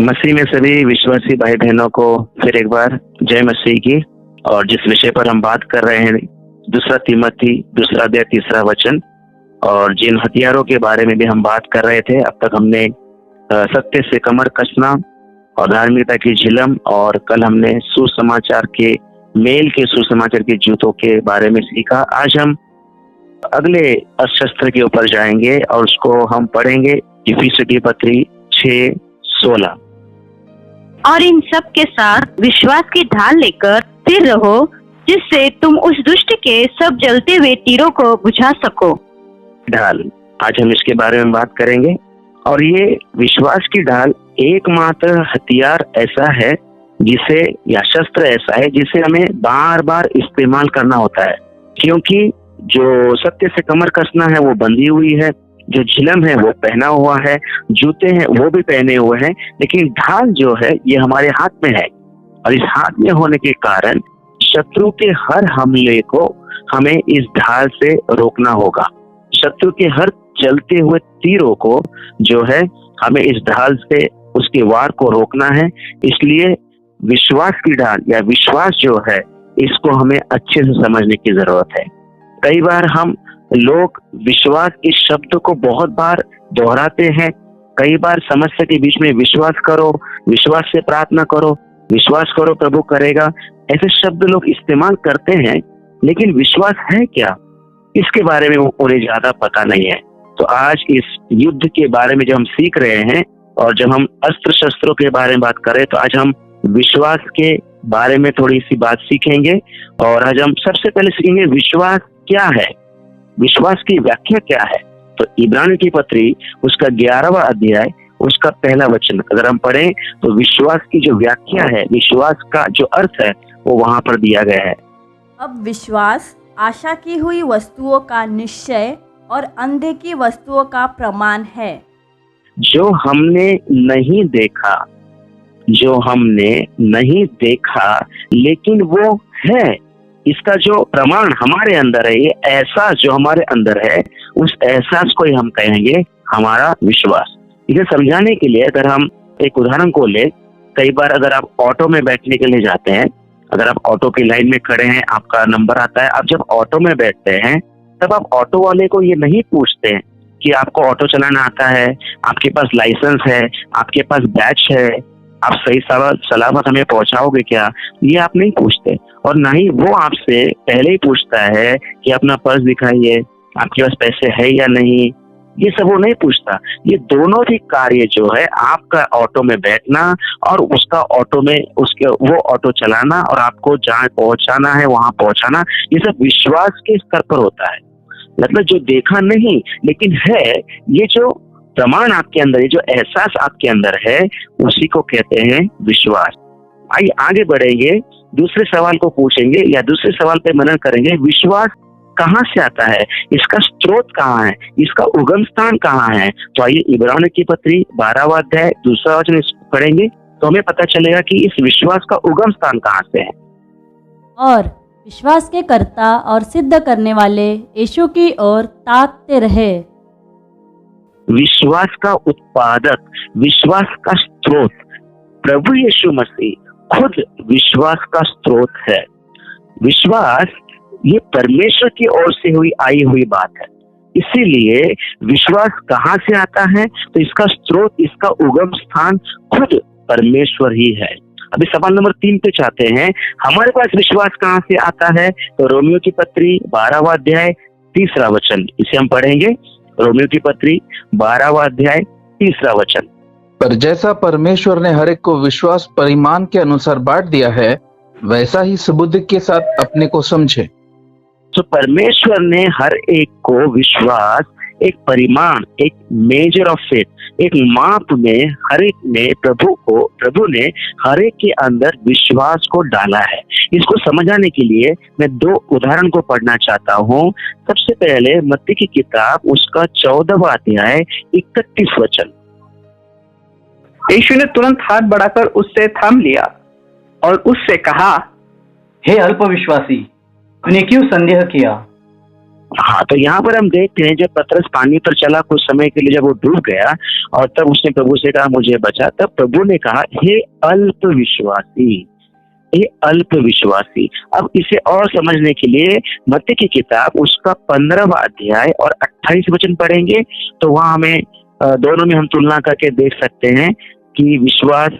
मसीह में सभी विश्वासी भाई बहनों को फिर एक बार जय मसीह की। और जिस विषय पर हम बात कर रहे हैं, दूसरा तीमुथी दूसरा अध्याय तीसरा वचन, और जिन हथियारों के बारे में भी हम बात कर रहे थे। अब तक हमने सत्य से कमर कसना और धार्मिकता की झिलम, और कल हमने सुसमाचार के मेल के सुसमाचार के जूतों के बारे में सीखा। आज हम अगले अस्त्र के ऊपर जाएंगे और उसको हम पढ़ेंगे इफिसियों की पत्री 6:16। और इन सब के साथ विश्वास की ढाल लेकर स्थिर रहो, जिससे तुम उस दुष्ट के सब जलते हुए तीरों को बुझा सको। ढाल, आज हम इसके बारे में बात करेंगे। और ये विश्वास की ढाल एकमात्र हथियार ऐसा है जिसे, या शस्त्र ऐसा है जिसे हमें बार बार इस्तेमाल करना होता है, क्योंकि जो सत्य से कमर कसना है वो बंधी हुई है, जो झिलम है वो पहना हुआ है, जूते हैं वो भी पहने हुए हैं, लेकिन ढाल जो है ये हमारे हाथ में है। और इस हाथ में होने के कारण शत्रु के हर हमले को हमें इस ढाल से रोकना होगा। शत्रु के हर चलते हुए तीरों को जो है हमें इस ढाल से उसके वार को रोकना है। इसलिए विश्वास की ढाल या विश्वास जो है, इसको हमें अच्छे से समझने की जरूरत है। कई बार हम लोग विश्वास इस शब्द को बहुत बार दोहराते हैं। कई बार समस्या के बीच में विश्वास करो, विश्वास से प्रार्थना करो, विश्वास करो प्रभु करेगा, ऐसे शब्द लोग इस्तेमाल करते हैं, लेकिन विश्वास है क्या, इसके बारे में उन्हें ज्यादा पता नहीं है। तो आज इस युद्ध के बारे में जब हम सीख रहे हैं और जब हम अस्त्र शस्त्रों के बारे में बात करें, तो आज हम विश्वास के बारे में थोड़ी सी बात सीखेंगे। और आज हम सबसे पहले सीखेंगे विश्वास क्या है, विश्वास की व्याख्या क्या है। तो इब्रानियों की पत्री उसका 11वां अध्याय उसका पहला वचन अगर हम पढ़ें, तो विश्वास की जो व्याख्या है, विश्वास का जो अर्थ है, वो वहां पर दिया गया है। अब विश्वास आशा की हुई वस्तुओं का निश्चय और अनदेखी वस्तुओं का प्रमाण है। जो हमने नहीं देखा, जो हमने नहीं देखा लेकिन वो है, इसका जो प्रमाण हमारे अंदर है, ये एहसास जो हमारे अंदर है, उस एहसास को ही हम कहेंगे हमारा विश्वास। इसे समझाने के लिए अगर हम एक उदाहरण को ले, कई बार अगर आप ऑटो में बैठने के लिए जाते हैं, अगर आप ऑटो की लाइन में खड़े हैं, आपका नंबर आता है, आप जब ऑटो में बैठते हैं तब आप ऑटो वाले को ये नहीं पूछते हैं कि आपको ऑटो चलाना आता है, आपके पास लाइसेंस है, आपके पास बैच है, आप सही सलामत हमें पहुंचाओगे क्या, ये आप नहीं पूछते। और ना ही वो आपसे पहले ही पूछता है कि अपना पर्स दिखाइए, आपके पास पैसे है या नहीं, ये सब वो नहीं पूछता। ये दोनों भी कार्य जो है, आपका ऑटो में बैठना और उसका ऑटो में उसके वो ऑटो चलाना और आपको जहाँ पहुंचाना है वहां पहुंचाना, ये सब विश्वास के स्तर पर होता है। मतलब जो देखा नहीं लेकिन है, ये जो प्रमाण आपके अंदर, ये जो एहसास आपके अंदर है, उसी को कहते हैं विश्वास। आइए आगे बढ़ेंगे, दूसरे सवाल को पूछेंगे या दूसरे सवाल पे मनन करेंगे। विश्वास कहाँ से आता है, इसका स्रोत कहाँ है, इसका उगम स्थान कहाँ है। तो आइए इब्रानियों की पत्री 12वां अध्याय दूसरा वचन इसको पढ़ेंगे, तो हमें पता चलेगा कि इस विश्वास का उगम स्थान कहाँ से है। और विश्वास के कर्ता और सिद्ध करने वाले यीशु की ओर ताकते रहे। विश्वास का उत्पादक, विश्वास का स्रोत प्रभु यीशु मसीह खुद विश्वास का स्रोत है। विश्वास ये परमेश्वर की ओर से आई हुई बात है। इसीलिए विश्वास कहाँ से आता है, तो इसका स्रोत, इसका उगम स्थान खुद परमेश्वर ही है। अभी सवाल नंबर 3 पे चाहते हैं, हमारे पास विश्वास कहाँ से आता है। तो रोमियो की पत्री 12वां अध्याय 3रा वचन, इसे हम पढ़ेंगे। रोमियो की पत्री 12वां अध्याय 3रा वचन। पर जैसा परमेश्वर ने हर एक को विश्वास परिमाण के अनुसार बांट दिया है, वैसा ही सुबुद्धि के साथ अपने को समझे। तो परमेश्वर ने हर एक को विश्वास, एक परिमाण, एक मेजर ऑफ फेथ, एक माप में हर एक में प्रभु ने हर एक के अंदर विश्वास को डाला है। इसको समझाने के लिए मैं 2 उदाहरण को पढ़ना चाहता हूँ। सबसे पहले मत्ती की किताब उसका 14वां अध्याय 31 वचन। यीशु ने तुरंत हाथ बढ़ाकर उससे थाम लिया और उससे कहा, हे अल्पविश्वासी, तूने क्यों संदेह किया। हाँ, तो यहाँ पर हम देखते हैं जब पतरस पानी पर चला कुछ समय के लिए, जब वो डूब गया और तब उसने प्रभु से कहा मुझे बचा, तब प्रभु ने कहा हे अल्प विश्वासी, हे अल्प विश्वासी। अब इसे और समझने के लिए मत्ती की किताब उसका 15वां अध्याय और 28 वचन पढ़ेंगे, तो वहां हमें दोनों में हम तुलना करके देख सकते हैं कि विश्वास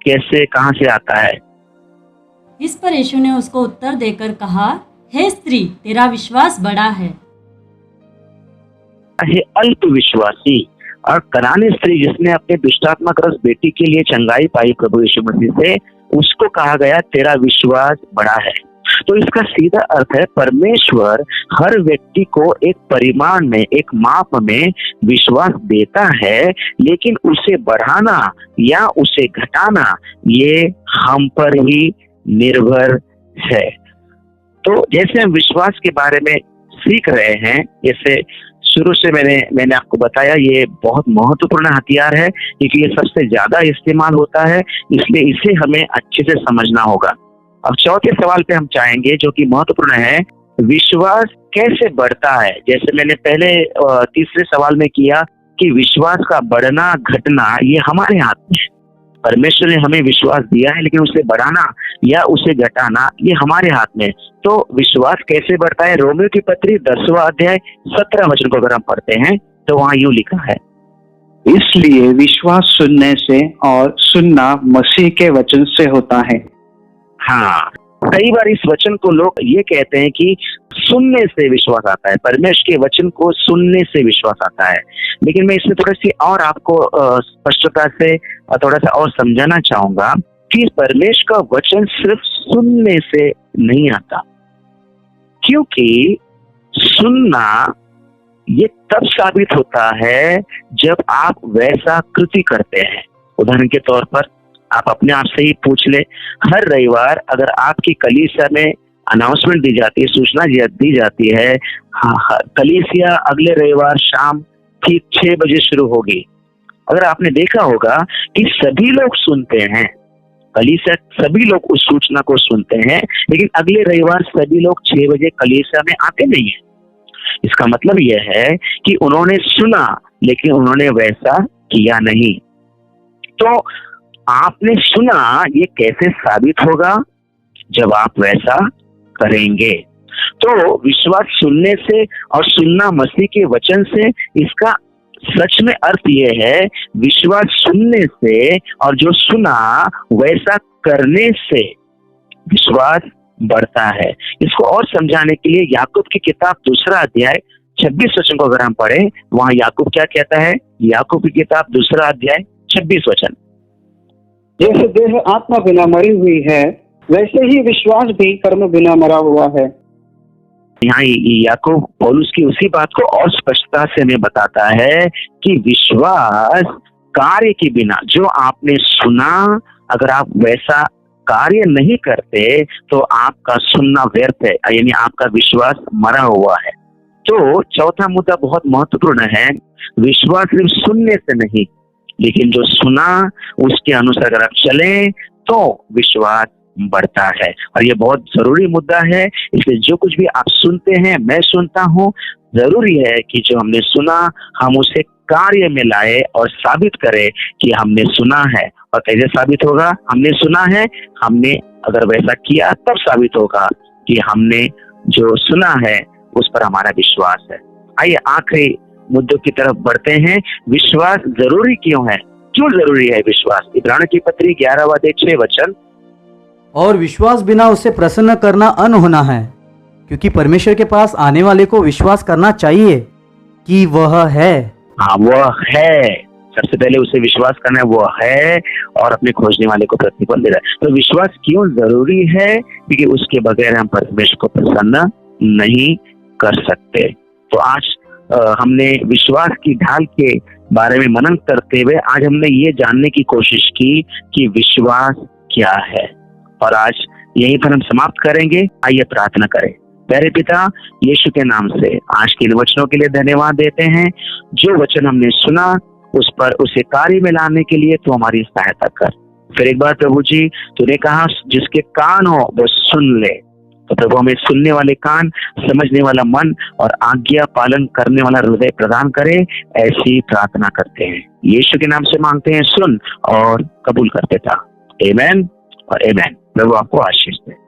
कैसे कहाँ से आता है। इस पर यीशु ने उसको उत्तर देकर कहा, हे स्त्री, तेरा विश्वास बड़ा है। हे अल्प विश्वासी। और कनानी स्त्री जिसने अपने दुष्टात्माग्रस्त बेटी के लिए चंगाई पाई प्रभु यीशु मसीह से, उसको कहा गया तेरा विश्वास बड़ा है। तो इसका सीधा अर्थ है परमेश्वर हर व्यक्ति को एक परिमाण में, एक माप में विश्वास देता है, लेकिन उसे बढ़ाना या उसे घटाना ये हम पर ही निर्भर है। तो जैसे हम विश्वास के बारे में सीख रहे हैं, जैसे शुरू से मैंने आपको बताया, ये बहुत महत्वपूर्ण हथियार है क्योंकि ये सबसे ज्यादा इस्तेमाल होता है, इसलिए इसे हमें अच्छे से समझना होगा। अब चौथे सवाल पे हम चाहेंगे जो कि महत्वपूर्ण है, विश्वास कैसे बढ़ता है। जैसे मैंने पहले तीसरे सवाल में किया कि विश्वास का बढ़ना घटना ये हमारे हाथ में है। परमेश्वर ने हमें विश्वास दिया है, लेकिन उसे बढ़ाना या उसे घटाना ये हमारे हाथ में है। तो विश्वास कैसे बढ़ता है, रोमियो की पत्री 10वां अध्याय 17 वचन को अगर हम पढ़ते हैं तो वहां यूं लिखा है, इसलिए विश्वास सुनने से और सुनना मसीह के वचन से होता है। हाँ, कई बार इस वचन को लोग ये कहते हैं कि सुनने से विश्वास आता है, परमेश्वर के वचन को सुनने से विश्वास आता है, लेकिन मैं इसमें थोड़ी सी और आपको स्पष्टता से थोड़ा सा और समझाना चाहूंगा कि परमेश्वर का वचन सिर्फ सुनने से नहीं आता, क्योंकि सुनना ये तब साबित होता है जब आप वैसा कृति करते हैं। उदाहरण के तौर पर आप अपने आप से ही पूछ ले, हर रविवार अगर आपकी कलीसिया में अनाउंसमेंट दी जाती है, सूचना दी जाती है, कलीसिया अगले रविवार शाम ठीक 6 बजे शुरू होगी, अगर आपने देखा होगा कि सभी लोग सुनते हैं, कलीसिया सभी लोग उस सूचना को सुनते हैं, लेकिन अगले रविवार सभी लोग 6 बजे कलीसिया में आते नहीं है। इसका मतलब यह है कि उन्होंने सुना लेकिन उन्होंने वैसा किया नहीं। तो आपने सुना, ये कैसे साबित होगा, जब आप वैसा करेंगे। तो विश्वास सुनने से और सुनना मसीह के वचन से, इसका सच में अर्थ यह है विश्वास सुनने से और जो सुना वैसा करने से विश्वास बढ़ता है। इसको और समझाने के लिए याकूब की किताब 2 अध्याय 26 वचन को अगर हम पढ़ें, वहां याकूब क्या कहता है, याकूब की किताब 2 अध्याय 26 वचन, जैसे देह आत्मा बिना मरी हुई है, वैसे ही विश्वास भी कर्म बिना मरा हुआ है। यहाँ याकूब पौलुस की उसी बात को और स्पष्टता से हमें बताता है कि विश्वास कार्य के बिना, जो आपने सुना अगर आप वैसा कार्य नहीं करते तो आपका सुनना व्यर्थ है, यानी आपका विश्वास मरा हुआ है। तो चौथा मुद्दा बहुत महत्वपूर्ण है, विश्वास सिर्फ सुनने से नहीं, लेकिन जो सुना उसके अनुसार अगर आप चलें तो विश्वास बढ़ता है। और ये बहुत जरूरी मुद्दा है, इसलिए जो कुछ भी आप सुनते हैं, मैं सुनता हूँ, जरूरी है कि जो हमने सुना हम उसे कार्य में लाए और साबित करें कि हमने सुना है। और कैसे साबित होगा, हमने सुना है, हमने अगर वैसा किया तब साबित होगा कि हमने जो सुना है उस पर हमारा विश्वास है। आइए आखिरी मुद्दों की तरफ बढ़ते हैं, विश्वास जरूरी क्यों है, क्यों जरूरी है विश्वास। इब्रानियों की पत्री 11वां अध्याय 6 वचन, और विश्वास बिना उसे प्रसन्न करना अनहोना है, क्योंकि परमेश्वर के पास आने वाले को विश्वास करना चाहिए कि वह है। हाँ, वह है, सबसे पहले उसे विश्वास करना है, वो है, और अपने खोजने वाले को प्रतिफल दे रहा है। तो विश्वास क्यों जरूरी है, क्योंकि उसके बगैर हम परमेश्वर को प्रसन्न नहीं कर सकते। तो आज हमने विश्वास की ढाल के बारे में मनन करते हुए आज हमने ये जानने की कोशिश की कि विश्वास क्या है, और आज यहीं पर हम समाप्त करेंगे। आइए प्रार्थना करें। प्यारे पिता, यीशु के नाम से आज के इन वचनों के लिए धन्यवाद देते हैं। जो वचन हमने सुना उस पर उसे कार्य में लाने के लिए तो हमारी सहायता कर। फिर एक बार प्रभु जी, तूने कहा जिसके कान हो वो सुन ले, तो प्रभु हमें सुनने वाले कान, समझने वाला मन और आज्ञा पालन करने वाला हृदय प्रदान करे, ऐसी प्रार्थना करते हैं। यीशु के नाम से मांगते हैं, सुन और कबूल कर देता। आमेन और आमेन। प्रभु आपको आशीष दे।